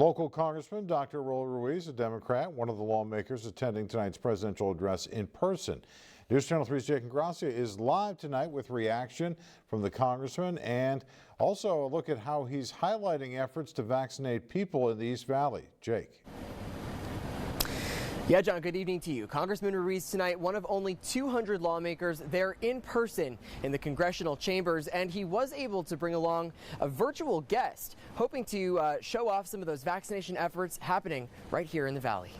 Local Congressman Dr. Ruiz, a Democrat, one of the lawmakers attending tonight's presidential address in person. News Channel 3's Jake Ingrassia is live tonight with reaction from the congressman and also a look at how he's highlighting efforts to vaccinate people in the East Valley. Jake. Yeah, John, good evening to you. Congressman Ruiz tonight, one of only 200 lawmakers there in person in the congressional chambers, and he was able to bring along a virtual guest, hoping to show off some of those vaccination efforts happening right here in the Valley.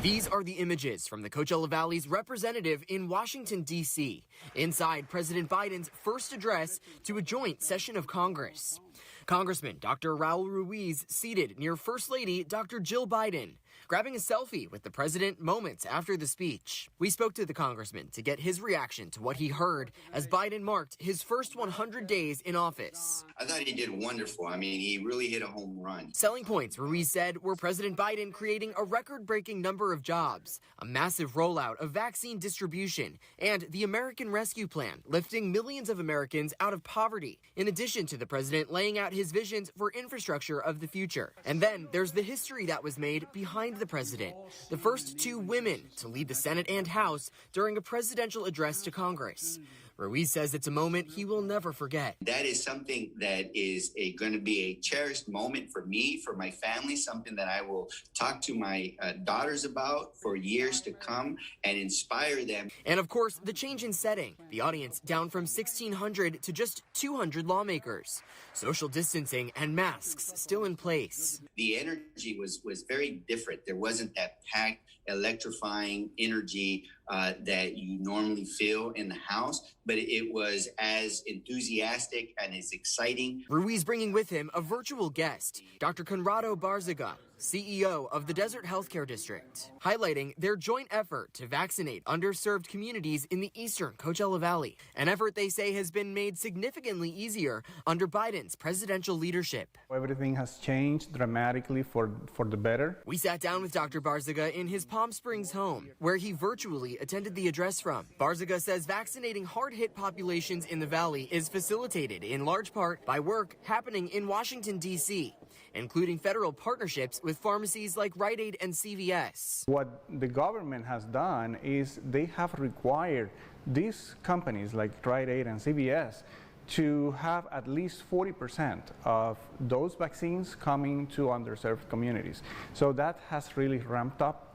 These are the images from the Coachella Valley's representative in Washington, D.C., inside President Biden's first address to a joint session of Congress. Congressman Dr. Raul Ruiz seated near First Lady Dr. Jill Biden, grabbing a selfie with the president moments after the speech. We spoke to the congressman to get his reaction to what he heard as Biden marked his first 100 days in office. I thought he did wonderful. I mean, he really hit a home run. Selling points, Ruiz said, were President Biden creating a record-breaking number of jobs, a massive rollout of vaccine distribution, and the American Rescue Plan, lifting millions of Americans out of poverty, in addition to the president laying out his visions for infrastructure of the future. And then there's the history that was made behind the president, the first two women to lead the Senate and House during a presidential address to Congress. Ruiz says it's a moment he will never forget. That is something that is going to be a cherished moment for me, for my family, something that I will talk to my daughters about for years to come and inspire them. And of course, the change in setting, the audience down from 1,600 to just 200 lawmakers. Social distancing and masks still in place. The energy was very different. There wasn't that packed, electrifying energy that you normally feel in the House, but it was as enthusiastic and as exciting. Ruiz bringing with him a virtual guest, Dr. Conrado Barzaga, CEO of the Desert Healthcare District, highlighting their joint effort to vaccinate underserved communities in the eastern Coachella Valley, an effort they say has been made significantly easier under Biden's presidential leadership. Everything has changed dramatically for the better. We sat down with Dr. Barzaga in his Palm Springs home, where he virtually attended the address from. Barzaga says vaccinating hard-hit populations in the valley is facilitated in large part by work happening in Washington, D.C., including federal partnerships with pharmacies like Rite Aid and CVS. What the government has done is they have required these companies like Rite Aid and CVS to have at least 40% of those vaccines coming to underserved communities. So that has really ramped up